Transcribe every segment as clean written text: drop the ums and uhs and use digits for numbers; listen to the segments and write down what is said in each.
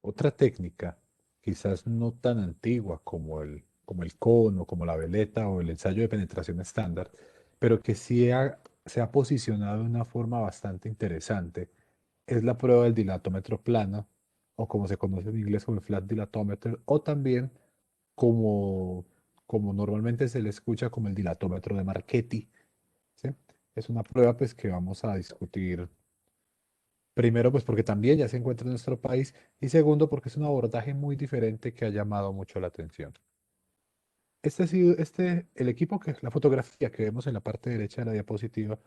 Otra técnica, quizás no tan antigua como el cono, como la veleta o el ensayo de penetración estándar, pero que se ha posicionado de una forma bastante interesante, es la prueba del dilatómetro plano, o como se conoce en inglés como el flat dilatometer, o también como, como normalmente se le escucha como el dilatómetro de Marchetti, ¿sí? Es una prueba pues que vamos a discutir. Primero, pues porque también ya se encuentra en nuestro país y segundo, porque es un abordaje muy diferente que ha llamado mucho la atención. Este ha sido, el equipo la fotografía que vemos en la parte derecha de la diapositiva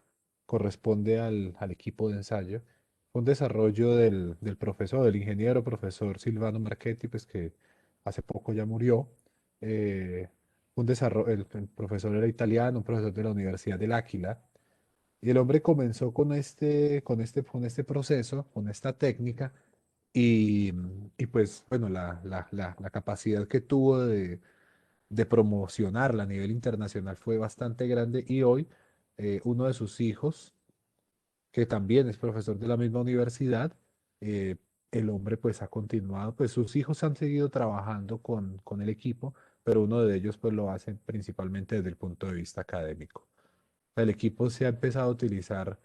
corresponde al equipo de ensayo. Fue un desarrollo del profesor, del ingeniero profesor Silvano Marchetti, pues que hace poco ya murió. Eh, un desarrollo, el profesor era italiano, un profesor de la Universidad del Áquila. Y el hombre comenzó con este proceso, con esta técnica, y, y pues, bueno, la capacidad que tuvo de promocionarla a nivel internacional fue bastante grande. Y hoy, uno de sus hijos, que también es profesor de la misma universidad, eh, el hombre pues ha continuado, pues sus hijos han seguido trabajando con el equipo, pero uno de ellos pues lo hace principalmente desde el punto de vista académico. El equipo se ha empezado a utilizar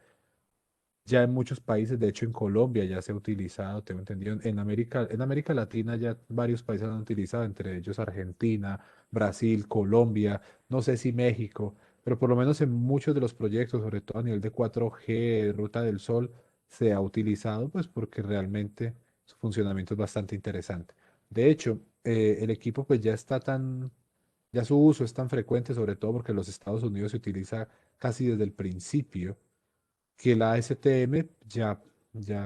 ya en muchos países, de hecho en Colombia ya se ha utilizado, tengo entendido, en América Latina ya varios países han utilizado, entre ellos Argentina, Brasil, Colombia, no sé si México, pero por lo menos en muchos de los proyectos, sobre todo a nivel de 4G, Ruta del Sol, se ha utilizado pues porque realmente su funcionamiento es bastante interesante. De hecho, el equipo pues ya está ya su uso es tan frecuente, sobre todo porque en los Estados Unidos se utiliza casi desde el principio que la ASTM ya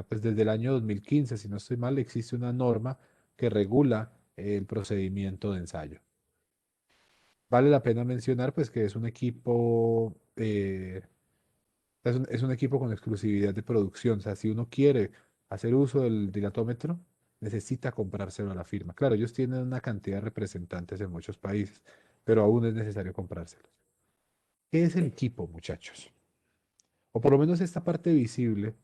pues desde el año 2015, si no estoy mal, existe una norma que regula el procedimiento de ensayo. Vale la pena mencionar pues que es un equipo, es un equipo con exclusividad de producción. O sea, si uno quiere hacer uso del dilatómetro, necesita comprárselo a la firma. Claro, ellos tienen una cantidad de representantes en muchos países, pero aún es necesario comprárselos. ¿Qué es el equipo, muchachos? O por lo menos esta parte visible.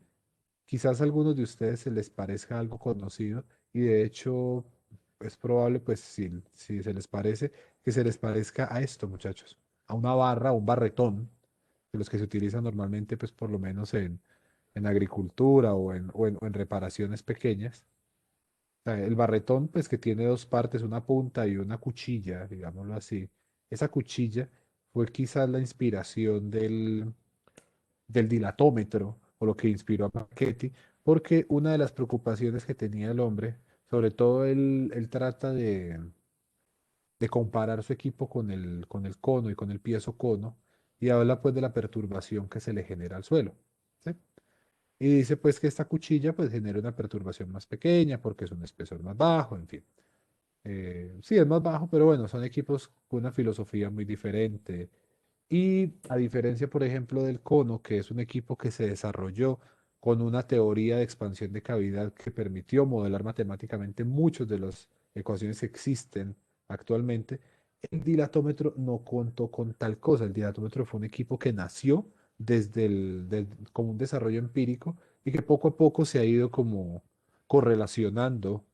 Quizás a algunos de ustedes se les parezca algo conocido y de hecho es probable, pues si se les parece, que se les parezca a esto, muchachos, a una barra, un barretón, de los que se utilizan normalmente, pues por lo menos en agricultura o en reparaciones pequeñas. O sea, el barretón, pues que tiene dos partes, una punta y una cuchilla, digámoslo así. Esa cuchilla fue quizás la inspiración del dilatómetro o lo que inspiró a Marchetti, porque una de las preocupaciones que tenía el hombre, sobre todo él trata de comparar su equipo con el cono y con el piezo cono, y habla pues de la perturbación que se le genera al suelo. ¿Sí? Y dice pues que esta cuchilla pues genera una perturbación más pequeña porque es un espesor más bajo, en fin. Sí, es más bajo, pero bueno, son equipos con una filosofía muy diferente. Y a diferencia, por ejemplo, del cono, que es un equipo que se desarrolló con una teoría de expansión de cavidad que permitió modelar matemáticamente muchas de las ecuaciones que existen actualmente, el dilatómetro no contó con tal cosa. El dilatómetro fue un equipo que nació como un desarrollo empírico y que poco a poco se ha ido como correlacionando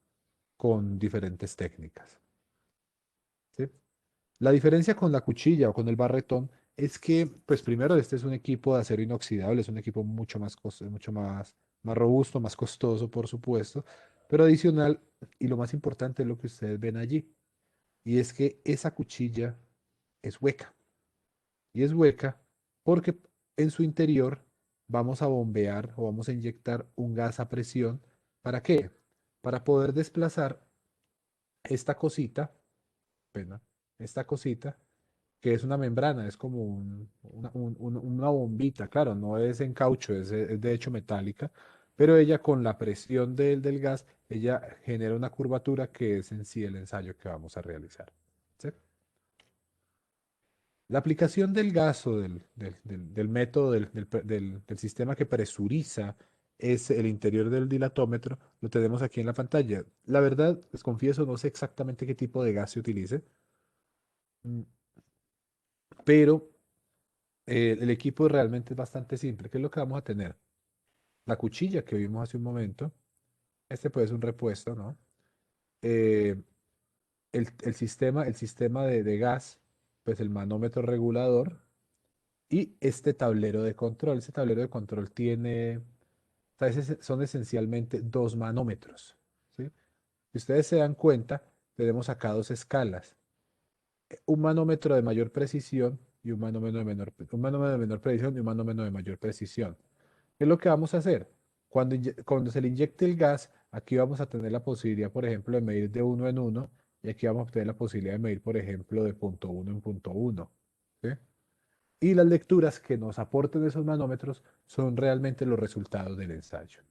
con diferentes técnicas. ¿Sí? La diferencia con la cuchilla o con el barretón es que, pues primero, este es un equipo de acero inoxidable, es un equipo mucho más robusto, más costoso, por supuesto, pero adicional, y lo más importante es lo que ustedes ven allí, y es que esa cuchilla es hueca, y es hueca porque en su interior vamos a bombear o vamos a inyectar un gas a presión. ¿Para qué? Para poder desplazar esta cosita, pena, esta cosita que es una membrana, es como una bombita, claro, no es en caucho, es de hecho metálica, pero ella con la presión del gas, ella genera una curvatura que es en sí el ensayo que vamos a realizar. ¿Sí? La aplicación del gas o del método del sistema que presuriza es el interior del dilatómetro, lo tenemos aquí en la pantalla. La verdad, les confieso, no sé exactamente qué tipo de gas se utilice, mm, pero el equipo realmente es bastante simple. ¿Qué es lo que vamos a tener? La cuchilla que vimos hace un momento. Este puede ser un repuesto, ¿no? eh, el sistema de gas, pues el manómetro regulador y este tablero de control. Este tablero de control tiene, o sea, son esencialmente dos manómetros, ¿sí? Si ustedes se dan cuenta, tenemos acá dos escalas, un manómetro de mayor precisión y un manómetro de menor precisión y un manómetro de mayor precisión. ¿Qué es lo que vamos a hacer? Cuando se le inyecte el gas, aquí vamos a tener la posibilidad, por ejemplo, de medir de uno en uno, y aquí vamos a tener la posibilidad de medir, por ejemplo, de punto uno en punto uno. ¿Sí? Y las lecturas que nos aporten esos manómetros son realmente los resultados del ensayo.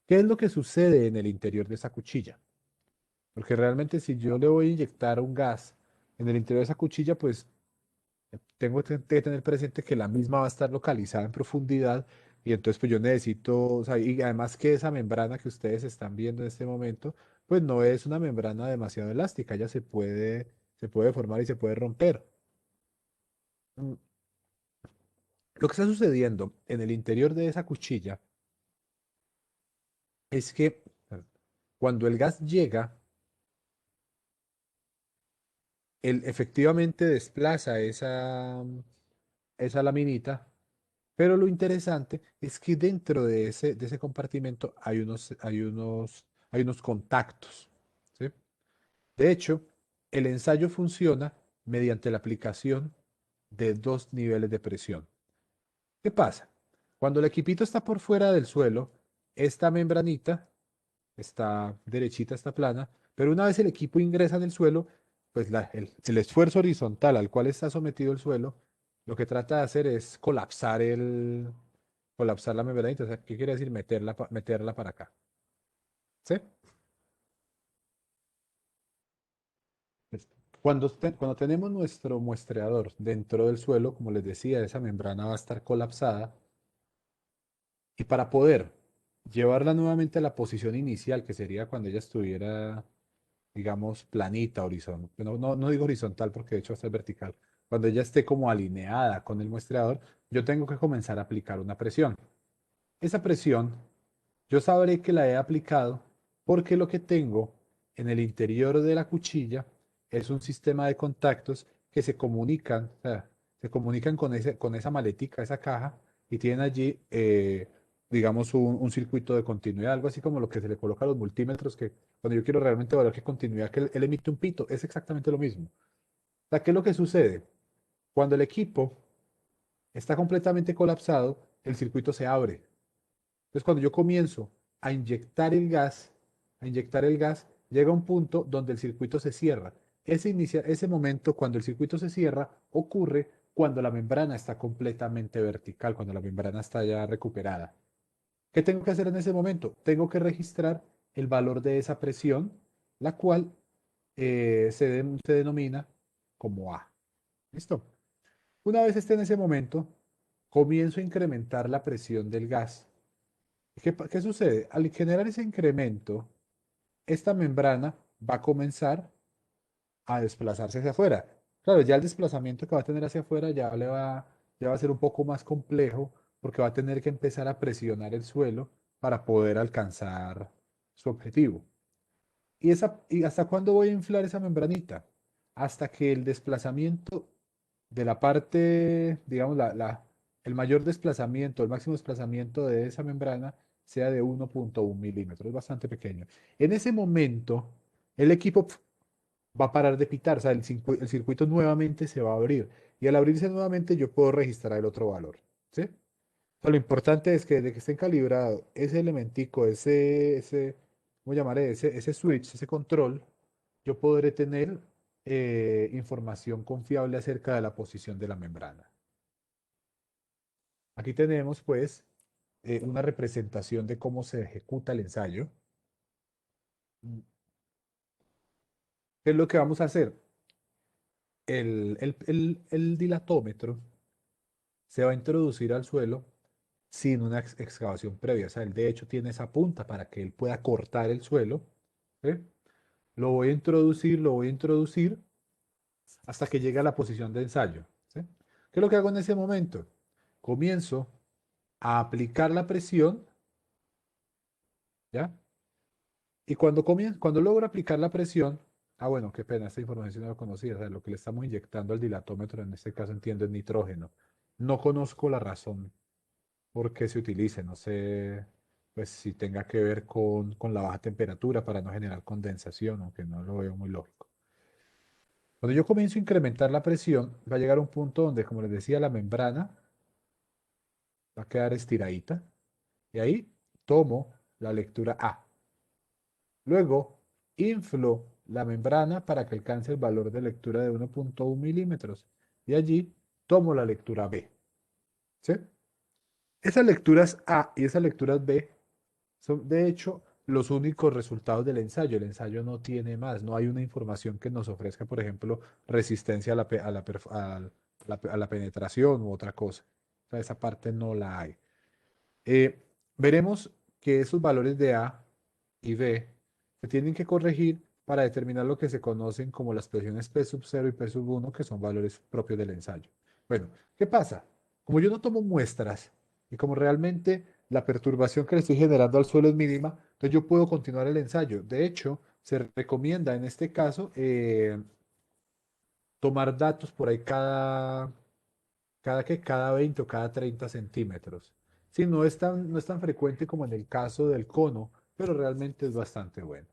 ¿Qué es lo que sucede en el interior de esa cuchilla? Porque realmente si yo le voy a inyectar un gas en el interior de esa cuchilla, pues tengo que tener presente que la misma va a estar localizada en profundidad y entonces pues yo necesito, o sea, y además que esa membrana que ustedes están viendo en este momento, pues no es una membrana demasiado elástica, ella se puede formar y se puede romper. Mm, Lo que está sucediendo en el interior de esa cuchilla es que cuando el gas llega, él efectivamente desplaza esa laminita. Pero lo interesante es que dentro de ese compartimento hay unos contactos, ¿sí? De hecho, el ensayo funciona mediante la aplicación de dos niveles de presión. ¿Qué pasa? Cuando el equipito está por fuera del suelo, esta membranita está derechita, está plana, pero una vez el equipo ingresa en el suelo, pues el esfuerzo horizontal al cual está sometido el suelo, lo que trata de hacer es colapsar la membranita. O sea, ¿qué quiere decir? Meterla para acá. ¿Sí? Pues, cuando tenemos nuestro muestreador dentro del suelo, como les decía, esa membrana va a estar colapsada y para poder llevarla nuevamente a la posición inicial, que sería cuando ella estuviera, digamos, planita, horizontal. No digo horizontal porque de hecho va a estar vertical. Cuando ella esté como alineada con el muestreador, yo tengo que comenzar a aplicar una presión. Esa presión, yo sabré que la he aplicado porque lo que tengo en el interior de la cuchilla es un sistema de contactos que se comunican, o sea, se comunican con esa maletica, esa caja, y tienen allí, digamos, un circuito de continuidad, algo así como lo que se le coloca a los multímetros, que cuando yo quiero realmente evaluar qué continuidad, que él emite un pito, es exactamente lo mismo. O sea, ¿qué es lo que sucede? Cuando el equipo está completamente colapsado, el circuito se abre. Entonces, cuando yo comienzo a inyectar el gas, llega un punto donde el circuito se cierra. Ese momento, cuando el circuito se cierra, ocurre cuando la membrana está completamente vertical, cuando la membrana está ya recuperada. ¿Qué tengo que hacer en ese momento? Tengo que registrar el valor de esa presión, la cual se denomina como A. ¿Listo? Una vez esté en ese momento, comienzo a incrementar la presión del gas. ¿Qué sucede? Al generar ese incremento, esta membrana va a comenzar a desplazarse hacia afuera. Claro, ya el desplazamiento que va a tener hacia afuera ya va a ser un poco más complejo porque va a tener que empezar a presionar el suelo para poder alcanzar su objetivo. ¿Y hasta cuándo voy a inflar esa membranita? Hasta que el desplazamiento de la parte, digamos, el mayor desplazamiento, el máximo desplazamiento de esa membrana sea de 1,1 milímetros, es bastante pequeño. En ese momento, el equipo va a parar de pitar, o sea, el circuito nuevamente se va a abrir. Y al abrirse nuevamente, yo puedo registrar el otro valor. ¿Sí? O sea, lo importante es que desde que estén calibrados ese elementico, ¿cómo llamaré? Ese switch, ese control, yo podré tener información confiable acerca de la posición de la membrana. Aquí tenemos, pues, una representación de cómo se ejecuta el ensayo. ¿Qué es lo que vamos a hacer? El dilatómetro se va a introducir al suelo sin una excavación previa. O sea, él de hecho tiene esa punta para que él pueda cortar el suelo. ¿Sí? Lo voy a introducir hasta que llegue a la posición de ensayo. ¿Sí? ¿Qué es lo que hago en ese momento? Comienzo a aplicar la presión, ¿ya? Y cuando logro aplicar la presión, bueno, qué pena, esta información sí no la conocía, o sea, lo que le estamos inyectando al dilatómetro, en este caso entiendo es nitrógeno. No conozco la razón por qué se utilice, no sé, pues si tenga que ver con la baja temperatura para no generar condensación, aunque no lo veo muy lógico. Cuando yo comienzo a incrementar la presión, va a llegar un punto donde, como les decía, la membrana va a quedar estiradita y ahí tomo la lectura A. Luego, inflo la membrana para que alcance el valor de lectura de 1,1 milímetros y allí tomo la lectura B. ¿Sí? Esas lecturas A y esas lecturas B son, de hecho, los únicos resultados del ensayo. El ensayo no tiene más, no hay una información que nos ofrezca, por ejemplo, resistencia a la penetración u otra cosa. O sea, esa parte no la hay. Eh, Veremos que esos valores de A y B se tienen que corregir para determinar lo que se conocen como las presiones P sub 0 y P sub 1, que son valores propios del ensayo. Bueno, ¿qué pasa? Como yo no tomo muestras y como realmente la perturbación que le estoy generando al suelo es mínima, entonces yo puedo continuar el ensayo. De hecho, se recomienda en este caso tomar datos por ahí cada 20 o cada 30 centímetros. Sí, no es tan frecuente como en el caso del cono, pero realmente es bastante bueno.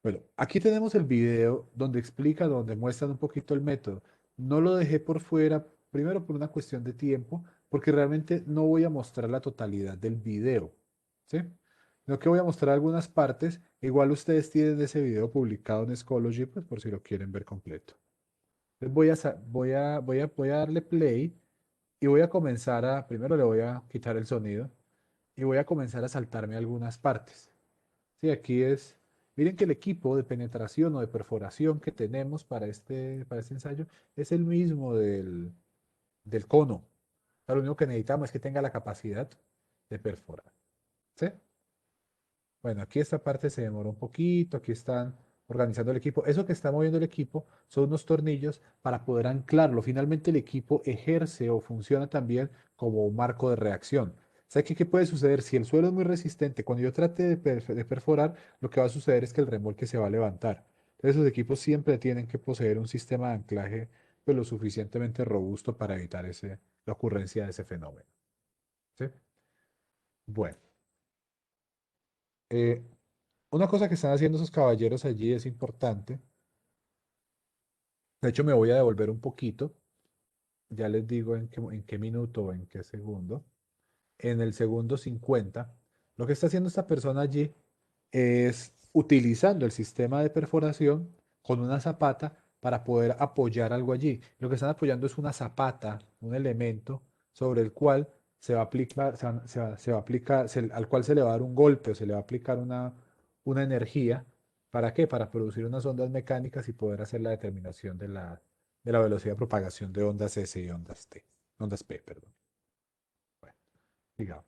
Bueno, aquí tenemos el video donde explica, donde muestran un poquito el método. No lo dejé por fuera, primero por una cuestión de tiempo, porque realmente no voy a mostrar la totalidad del video, ¿sí? Sino que voy a mostrar algunas partes. Igual ustedes tienen ese video publicado en Schoology, pues por si lo quieren ver completo. Entonces voy a darle play y voy a comenzar primero le voy a quitar el sonido y voy a comenzar a saltarme algunas partes. Sí, miren que el equipo de penetración o de perforación que tenemos para este ensayo es el mismo del cono. O sea, lo único que necesitamos es que tenga la capacidad de perforar. ¿Sí? Bueno, aquí esta parte se demoró un poquito, aquí están organizando el equipo. Eso que está moviendo el equipo son unos tornillos para poder anclarlo. Finalmente el equipo ejerce o funciona también como un marco de reacción. ¿Sabe qué puede suceder? Si el suelo es muy resistente, cuando yo trate de perforar, lo que va a suceder es que el remolque se va a levantar. Entonces, esos equipos siempre tienen que poseer un sistema de anclaje pues, lo suficientemente robusto para evitar la ocurrencia de ese fenómeno. ¿Sí? Bueno. eh, Una cosa que están haciendo esos caballeros allí es importante. De hecho, me voy a devolver un poquito. Ya les digo en qué minuto o en qué segundo. En el segundo 50, lo que está haciendo esta persona allí es utilizando el sistema de perforación con una zapata para poder apoyar algo allí. Lo que están apoyando es una zapata, un elemento sobre el cual se va a aplicar, se va a aplicar, al cual se le va a dar un golpe o se le va a aplicar una energía. ¿Para qué? Para producir unas ondas mecánicas y poder hacer la determinación de la velocidad de propagación de ondas S y ondas T, ondas P, perdón. Bueno, digamos.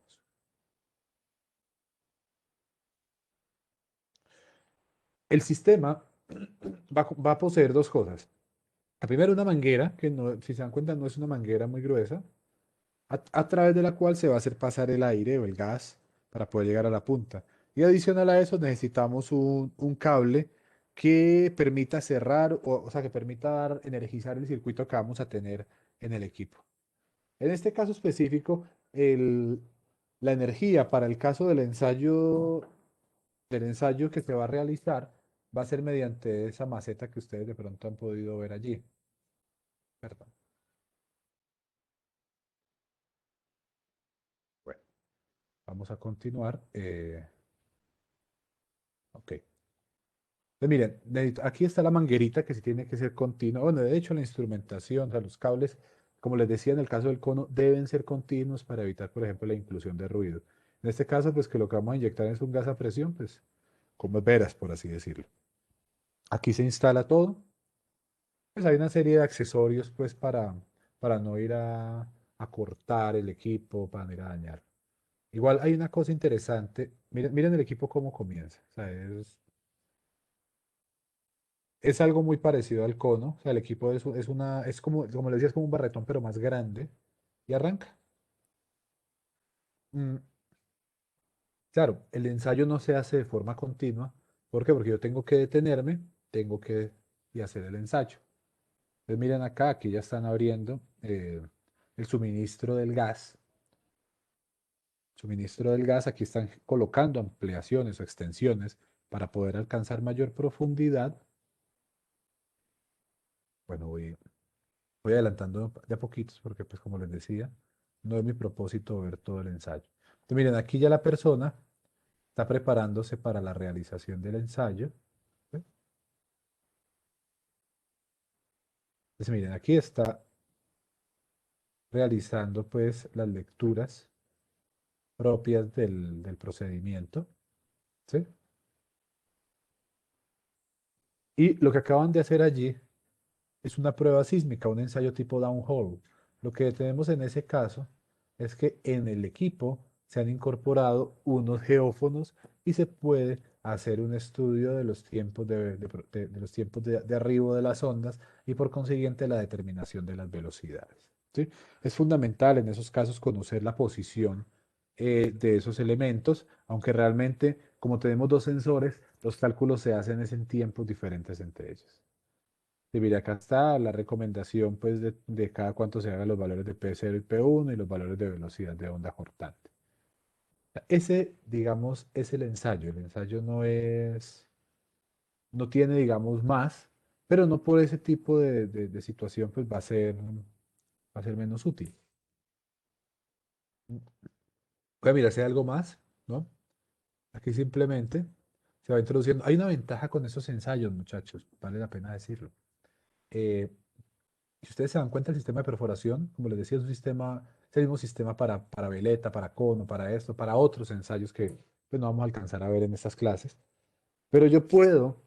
El sistema va a poseer dos cosas. La primera, una manguera, que no, si se dan cuenta no es una manguera muy gruesa, a través de la cual se va a hacer pasar el aire o el gas para poder llegar a la punta. Y adicional a eso necesitamos un cable que permita cerrar, o sea, que permita energizar el circuito que vamos a tener en el equipo. En este caso específico, la energía para el caso del ensayo que se va a realizar va a ser mediante esa maceta que ustedes de pronto han podido ver allí. Perdón. Bueno, vamos a continuar. Ok. Pues miren, aquí está la manguerita que sí tiene que ser continua. Bueno, de hecho, la instrumentación, o sea, los cables, como les decía en el caso del cono, deben ser continuos para evitar, por ejemplo, la inclusión de ruido. En este caso, pues que lo que vamos a inyectar es un gas a presión, pues como veras, por así decirlo. Aquí se instala todo. Pues hay una serie de accesorios, pues, para no ir a cortar el equipo, para no ir a dañar. Igual hay una cosa interesante. Miren el equipo cómo comienza. O sea, es algo muy parecido al cono. O sea, el equipo es como les decía, es como un barretón, pero más grande. Y arranca. Mm, Claro, el ensayo no se hace de forma continua. ¿Por qué? Porque yo tengo que detenerme, tengo que y hacer el ensayo. Entonces miren acá, aquí ya están abriendo el suministro del gas. Suministro del gas, aquí están colocando ampliaciones o extensiones para poder alcanzar mayor profundidad. Bueno, voy adelantando de a poquitos porque, pues como les decía, no es mi propósito ver todo el ensayo. Entonces miren, aquí ya la persona está preparándose para la realización del ensayo. ¿Sí? Entonces miren, aquí está realizando pues las lecturas propias del procedimiento. ¿Sí? Y lo que acaban de hacer allí es una prueba sísmica, un ensayo tipo downhole. Lo que tenemos en ese caso es que en el equipo se han incorporado unos geófonos y se puede hacer un estudio de los tiempos de los tiempos de arribo de las ondas y por consiguiente la determinación de las velocidades. ¿Sí? Es fundamental en esos casos conocer la posición de esos elementos, aunque realmente como tenemos dos sensores, los cálculos se hacen es en tiempos diferentes entre ellos. Sí, mira, acá está la recomendación pues de cada cuánto se hagan los valores de P0 y P1 y los valores de velocidad de onda cortante. Ese, digamos, es el ensayo. El ensayo no tiene, digamos, más, pero no por ese tipo de situación pues va a ser menos útil. Voy a mirar si hay algo más, ¿no? Aquí simplemente se va introduciendo. Hay una ventaja con esos ensayos, muchachos, vale la pena decirlo. Eh, Si ustedes se dan cuenta, el sistema de perforación, como les decía, es un sistema, es el mismo sistema para veleta, para cono, para esto, para otros ensayos que pues, no vamos a alcanzar a ver en estas clases. Pero yo puedo,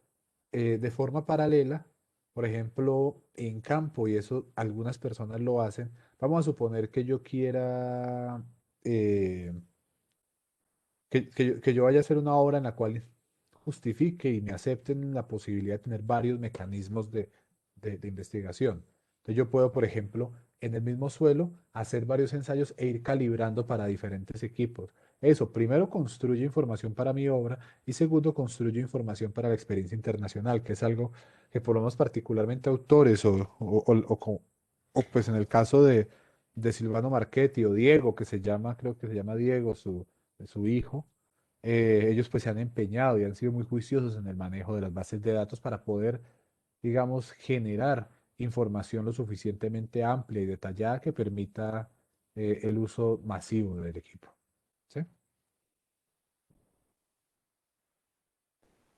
de forma paralela, por ejemplo, en campo, y eso algunas personas lo hacen, vamos a suponer que yo quiera, eh, que yo vaya a hacer una obra en la cual justifique y me acepten la posibilidad de tener varios mecanismos de investigación. Entonces yo puedo, por ejemplo, en el mismo suelo, hacer varios ensayos e ir calibrando para diferentes equipos. Eso, primero construye información para mi obra y segundo construye información para la experiencia internacional, que es algo que por lo menos particularmente autores o, pues en el caso de Silvano Marchetti o Diego, que se llama, creo que se llama Diego, su hijo, ellos pues se han empeñado y han sido muy juiciosos en el manejo de las bases de datos para poder, digamos, generar información lo suficientemente amplia y detallada que permita el uso masivo del equipo. ¿Sí?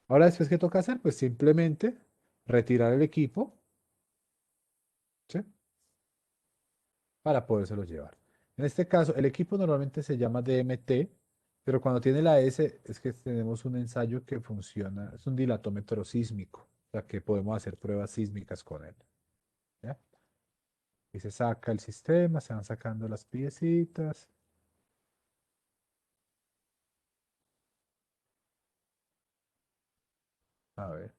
Ahora después, ¿qué toca hacer? Pues simplemente retirar el equipo, ¿sí? Para podérselo llevar. En este caso, el equipo normalmente se llama DMT, pero cuando tiene la S es que tenemos un ensayo que funciona, es un dilatómetro sísmico, o sea que podemos hacer pruebas sísmicas con él. ¿Ya? Y se saca el sistema, se van sacando las piecitas. A ver,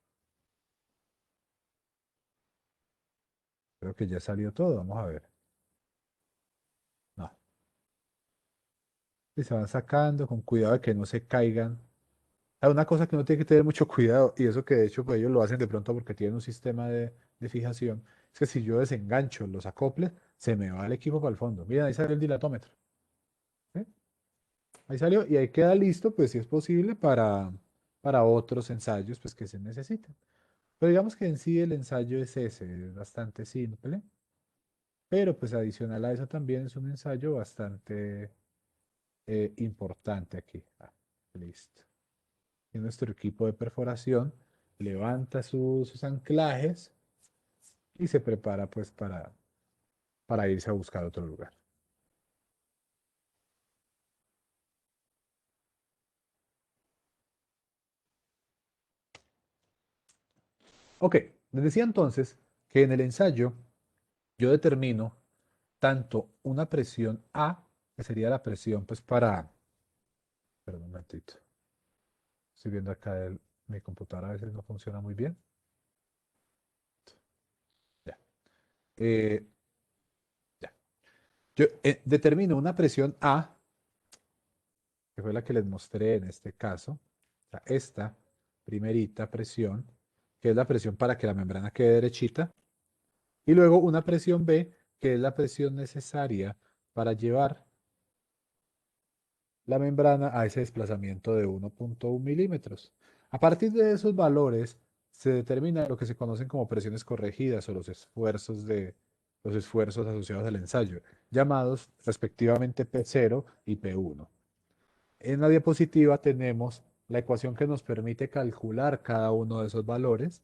creo que ya salió todo, vamos a ver. No. Y se van sacando con cuidado de que no se caigan. Hay una cosa que uno tiene que tener mucho cuidado, y eso que de hecho pues, ellos lo hacen de pronto porque tienen un sistema de fijación, es que si yo desengancho los acoples, se me va el equipo para el fondo. Miren, ahí salió el dilatómetro. ¿Sí? Ahí salió y ahí queda listo, pues si es posible, para otros ensayos pues, que se necesiten. Pero digamos que en sí el ensayo es ese, es bastante simple, pero pues adicional a eso también es un ensayo bastante importante aquí. Listo. Y nuestro equipo de perforación levanta sus anclajes y se prepara pues para irse a buscar otro lugar. Ok, les decía entonces que en el ensayo yo determino tanto una presión A, que sería la presión pues perdón un momentito, estoy viendo acá mi computadora a veces no funciona muy bien. Ya. Eh, ya. Yo determino una presión A que fue la que les mostré en este caso, o sea, esta primerita presión, que es la presión para que la membrana quede derechita, y luego una presión B, que es la presión necesaria para llevar la membrana a ese desplazamiento de 1,1 milímetros. A partir de esos valores se determina lo que se conocen como presiones corregidas o los esfuerzos asociados al ensayo, llamados respectivamente P0 y P1. En la diapositiva tenemos la ecuación que nos permite calcular cada uno de esos valores,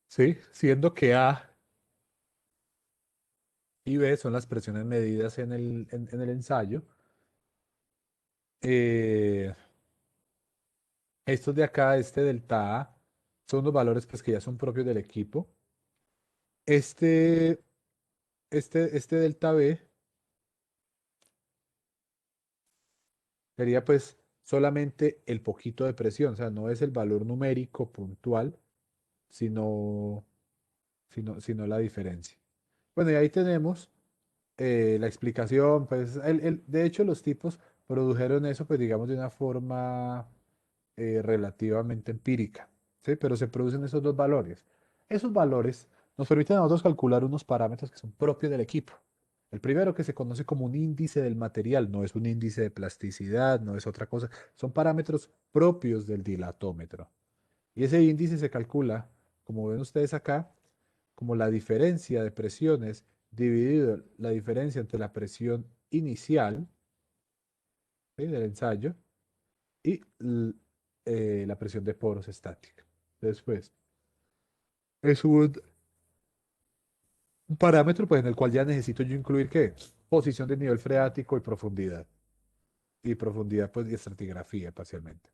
¿sí? Siendo que A y B son las presiones medidas en el ensayo. Eh, Estos de acá, este delta A, son los valores pues, que ya son propios del equipo. Este, este delta B sería pues solamente el poquito de presión, o sea, no es el valor numérico puntual, sino, sino la diferencia. Bueno, y ahí tenemos la explicación, pues, de hecho los tipos produjeron eso, pues, digamos, de una forma relativamente empírica, ¿sí? Pero se producen esos dos valores. Esos valores nos permiten a nosotros calcular unos parámetros que son propios del equipo. El primero que se conoce como un índice del material, no es un índice de plasticidad, no es otra cosa, son parámetros propios del dilatómetro. Y ese índice se calcula, como ven ustedes acá, como la diferencia de presiones dividido la diferencia entre la presión inicial, ¿sí? Del ensayo y la presión de poros estática. Después, es un parámetro pues, en el cual ya necesito yo incluir ¿qué? Posición de nivel freático y profundidad. Y profundidad pues y estratigrafía parcialmente.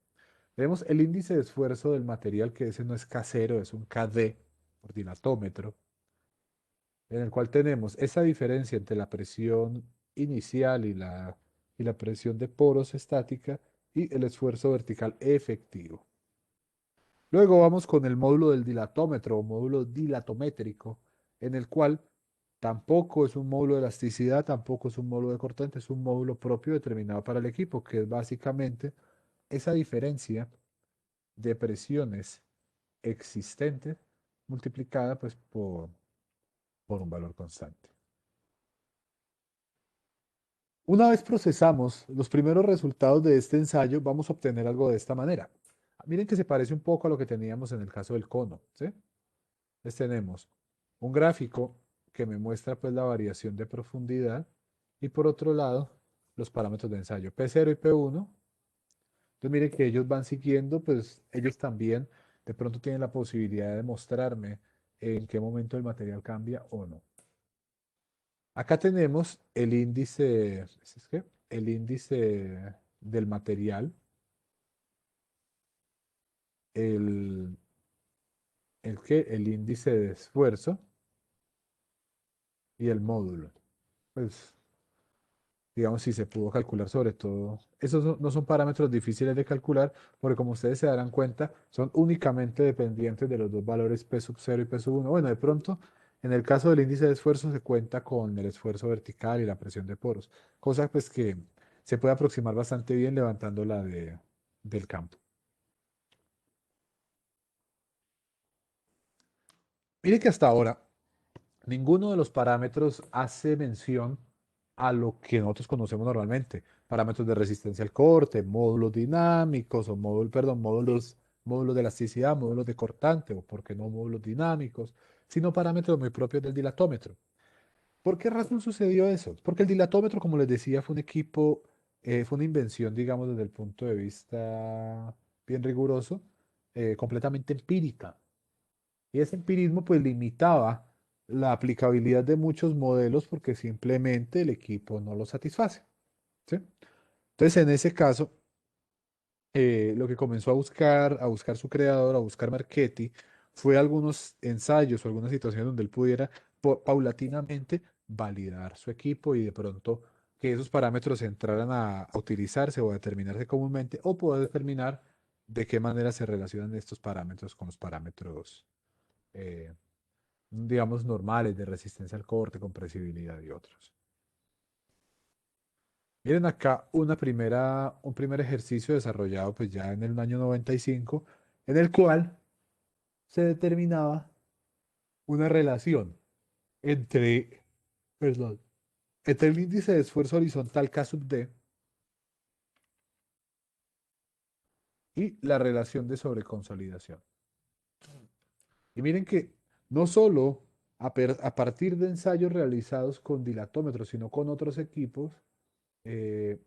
Tenemos el índice de esfuerzo del material, que ese no es casero, es un KD por dilatómetro, en el cual tenemos esa diferencia entre la presión inicial y la presión de poros estática y el esfuerzo vertical efectivo. Luego vamos con el módulo del dilatómetro o módulo dilatométrico, en el cual tampoco es un módulo de elasticidad, tampoco es un módulo de cortante, es un módulo propio determinado para el equipo, que es básicamente esa diferencia de presiones existentes multiplicada pues por un valor constante. Una vez procesamos los primeros resultados de este ensayo, vamos a obtener algo de esta manera. Miren que se parece un poco a lo que teníamos en el caso del cono, ¿sí? Entonces tenemos un gráfico que me muestra pues la variación de profundidad y por otro lado los parámetros de ensayo P0 y P1. Entonces miren que ellos van siguiendo, pues ellos también de pronto tienen la posibilidad de mostrarme en qué momento el material cambia o no. Acá tenemos el índice, ¿es qué? El índice del material, el, el índice de esfuerzo y el módulo. Pues digamos, si se pudo calcular sobre todo. Esos no son parámetros difíciles de calcular, porque como ustedes se darán cuenta, son únicamente dependientes de los dos valores P sub 0 y P sub 1. Bueno, de pronto, en el caso del índice de esfuerzo, se cuenta con el esfuerzo vertical y la presión de poros, cosa pues que se puede aproximar bastante bien levantándola del campo. Mire que hasta ahora ninguno de los parámetros hace mención a lo que nosotros conocemos normalmente. Parámetros de resistencia al corte, módulos dinámicos o módulos de elasticidad, módulos de cortante o, por qué no, módulos dinámicos, sino parámetros muy propios del dilatómetro. ¿Por qué razón sucedió eso? Porque el dilatómetro, como les decía, fue un equipo, fue una invención, digamos, desde el punto de vista bien riguroso, completamente empírica. Y ese empirismo pues limitaba la aplicabilidad de muchos modelos porque simplemente el equipo no lo satisface, ¿sí? Entonces, en ese caso, lo que comenzó a buscar su creador, a buscar Marchetti, fue algunos ensayos o algunas situaciones donde él pudiera paulatinamente validar su equipo y de pronto que esos parámetros entraran a utilizarse o a determinarse comúnmente o poder determinar de qué manera se relacionan estos parámetros con los parámetros eh, digamos, normales de resistencia al corte, compresibilidad y otros. Miren acá un primer ejercicio desarrollado pues ya en el año 95, en el cual se determinaba una relación entre, perdón, entre el índice de esfuerzo horizontal K sub D y la relación de sobreconsolidación. Y miren que no solo a partir de ensayos realizados con dilatómetros, sino con otros equipos, eh,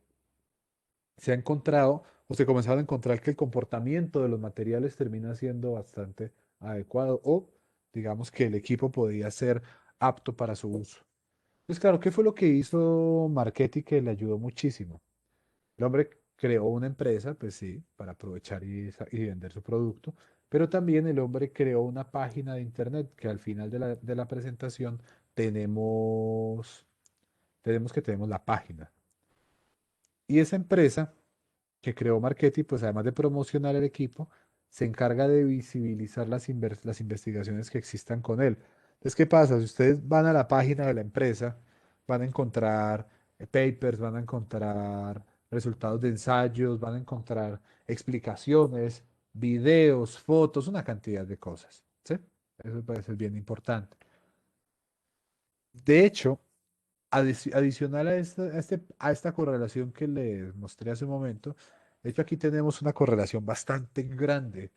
se ha encontrado o se comenzaron a encontrar que el comportamiento de los materiales termina siendo bastante adecuado o digamos que el equipo podía ser apto para su uso. Pues claro, ¿qué fue lo que hizo Marchetti que le ayudó muchísimo? El hombre creó una empresa, pues sí, para aprovechar y vender su producto, pero también el hombre creó una página de internet que al final de la presentación tenemos, tenemos la página. Y esa empresa que creó Marketing, pues además de promocionar el equipo, se encarga de visibilizar las investigaciones que existan con él. Entonces, ¿qué pasa? Si ustedes van a la página de la empresa, van a encontrar papers, van a encontrar resultados de ensayos, van a encontrar explicaciones, videos, fotos, una cantidad de cosas. ¿Sí? Eso puede ser bien importante. De hecho, adicional a esta correlación que les mostré hace un momento, de hecho aquí tenemos una correlación bastante grande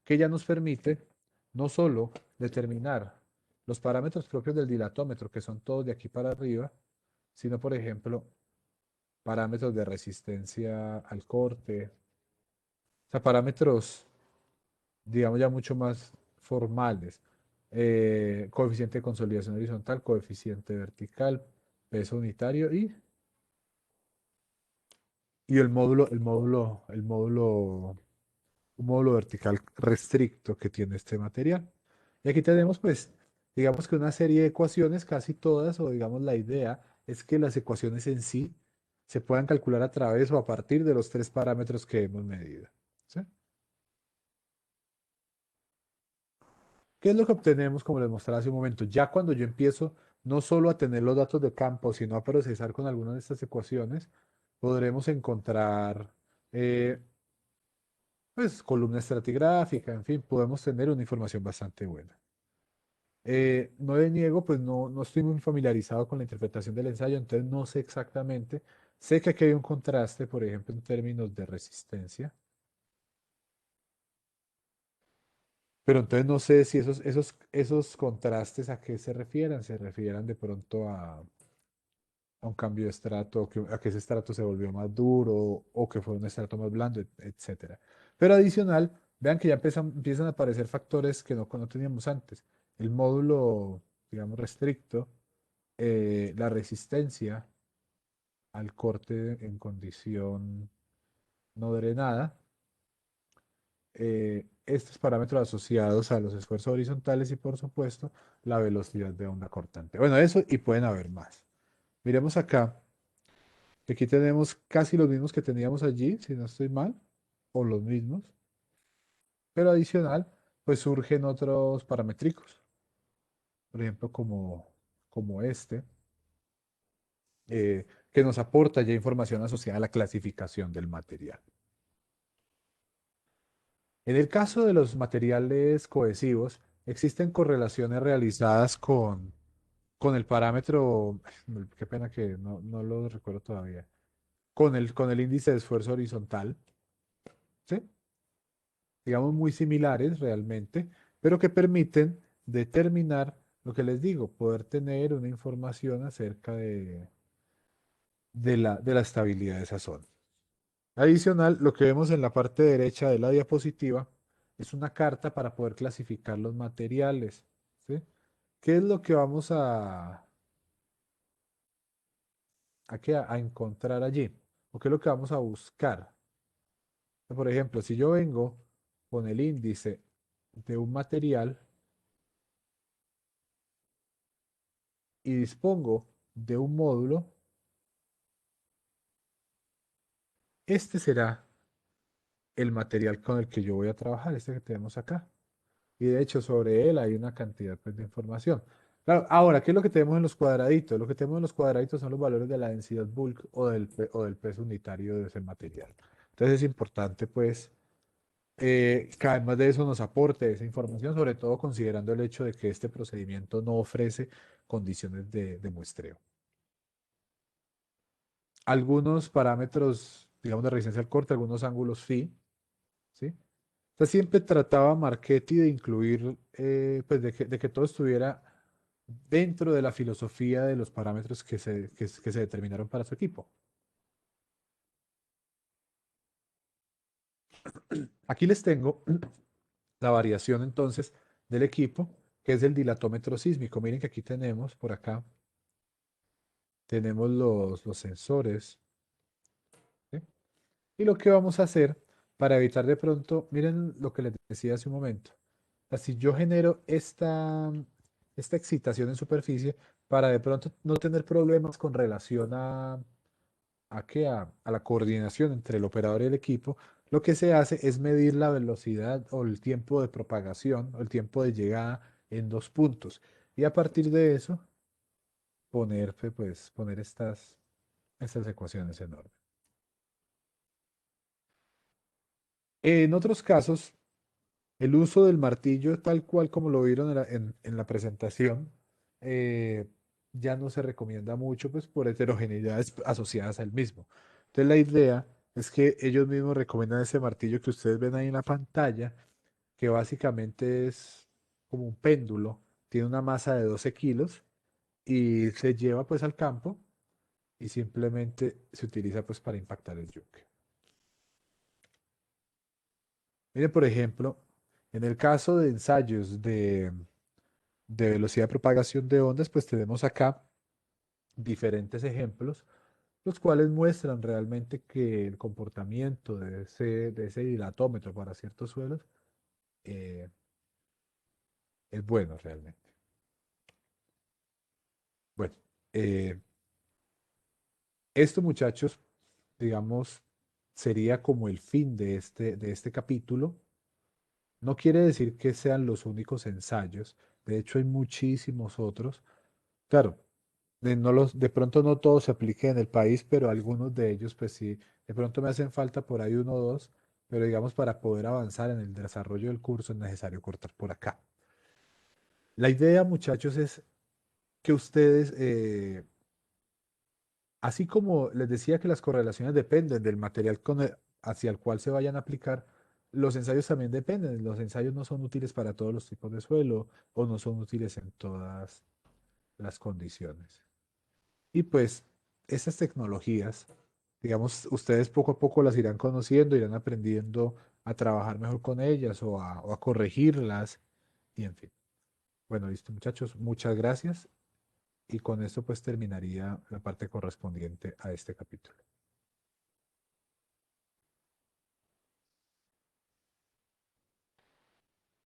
que ya nos permite no solo determinar los parámetros propios del dilatómetro, que son todos de aquí para arriba, sino, por ejemplo, parámetros de resistencia al corte, o sea, parámetros, digamos, ya mucho más formales. Coeficiente de consolidación horizontal, coeficiente vertical, peso unitario y un módulo vertical restricto que tiene este material. Y aquí tenemos, pues, digamos que una serie de ecuaciones, casi todas, o digamos la idea es que las ecuaciones en sí se puedan calcular a través o a partir de los tres parámetros que hemos medido. ¿Sí? ¿Qué es lo que obtenemos, como les mostraba hace un momento? Ya cuando yo empiezo no solo a tener los datos de campo, sino a procesar con algunas de estas ecuaciones, podremos encontrar eh, pues columna estratigráfica, en fin, podemos tener una información bastante buena. No le niego, pues no estoy muy familiarizado con la interpretación del ensayo, entonces no sé exactamente. Sé que aquí hay un contraste, por ejemplo, en términos de resistencia, pero entonces no sé si esos contrastes a qué se refieran. Se refieran de pronto a un cambio de estrato, a que ese estrato se volvió más duro o que fue un estrato más blando, etcétera. Pero adicional, vean que ya empiezan a aparecer factores que no teníamos antes. El módulo, digamos, restricto, la resistencia al corte en condición no drenada, estos parámetros asociados a los esfuerzos horizontales y, por supuesto, la velocidad de onda cortante. Bueno, eso y pueden haber más. Miremos acá. Aquí tenemos casi los mismos que teníamos allí, si no estoy mal, o los mismos, pero adicional, pues surgen otros paramétricos, por ejemplo, como este, que nos aporta ya información asociada a la clasificación del material. En el caso de los materiales cohesivos, existen correlaciones realizadas con el parámetro, qué pena que no lo recuerdo todavía, con el índice de esfuerzo horizontal, ¿sí? Digamos, muy similares realmente, pero que permiten determinar lo que les digo, poder tener una información acerca de la estabilidad de esa zona. Adicional, lo que vemos en la parte derecha de la diapositiva es una carta para poder clasificar los materiales, ¿sí? ¿Qué es lo que vamos a encontrar allí? ¿O qué es lo que vamos a buscar? Por ejemplo, si yo vengo con el índice de un material y dispongo de un módulo, este será el material con el que yo voy a trabajar, este que tenemos acá. Y de hecho sobre él hay una cantidad pues, de información. Claro, ahora, ¿qué es lo que tenemos en los cuadraditos? Lo que tenemos en los cuadraditos son los valores de la densidad bulk o del peso unitario de ese material. Entonces es importante, pues, que además de eso nos aporte esa información, sobre todo considerando el hecho de que este procedimiento no ofrece condiciones de muestreo. Algunos parámetros, digamos, de resistencia al corte, algunos ángulos phi, ¿sí? O sea, siempre trataba Marchetti de incluir, pues de que todo estuviera dentro de la filosofía de los parámetros que se determinaron para su equipo. Aquí les tengo la variación entonces del equipo, que es el dilatómetro sísmico. Miren que aquí tenemos, por acá, tenemos los sensores, ¿sí? Y lo que vamos a hacer para evitar de pronto, miren lo que les decía hace un momento. O sea, si yo genero esta excitación en superficie, para de pronto no tener problemas con relación a la coordinación entre el operador y el equipo, lo que se hace es medir la velocidad o el tiempo de propagación o el tiempo de llegada en dos puntos. Y a partir de eso, poner estas ecuaciones en orden. En otros casos, el uso del martillo, tal cual como lo vieron en la presentación, eh, ya no se recomienda mucho, pues por heterogeneidades asociadas al mismo. Entonces la idea es que ellos mismos recomiendan ese martillo que ustedes ven ahí en la pantalla, que básicamente es como un péndulo, tiene una masa de 12 kilos y se lleva pues al campo y simplemente se utiliza pues para impactar el yunque. Mire, por ejemplo, en el caso de ensayos de velocidad de propagación de ondas, pues tenemos acá diferentes ejemplos, los cuales muestran realmente que el comportamiento de ese dilatómetro para ciertos suelos eh, es bueno realmente. Bueno, eh, esto muchachos, digamos, sería como el fin de este capítulo. No quiere decir que sean los únicos ensayos, de hecho hay muchísimos otros. Claro, de pronto no todos se apliquen en el país, pero algunos de ellos, pues sí, de pronto me hacen falta por ahí uno o dos, pero digamos, para poder avanzar en el desarrollo del curso es necesario cortar por acá. La idea, muchachos, es que ustedes, así como les decía que las correlaciones dependen del material hacia el cual se vayan a aplicar, los ensayos también dependen. Los ensayos no son útiles para todos los tipos de suelo o no son útiles en todas las condiciones. Y pues esas tecnologías, digamos, ustedes poco a poco las irán conociendo, irán aprendiendo a trabajar mejor con ellas o a corregirlas y en fin. Bueno, listo muchachos, muchas gracias y con esto pues terminaría la parte correspondiente a este capítulo.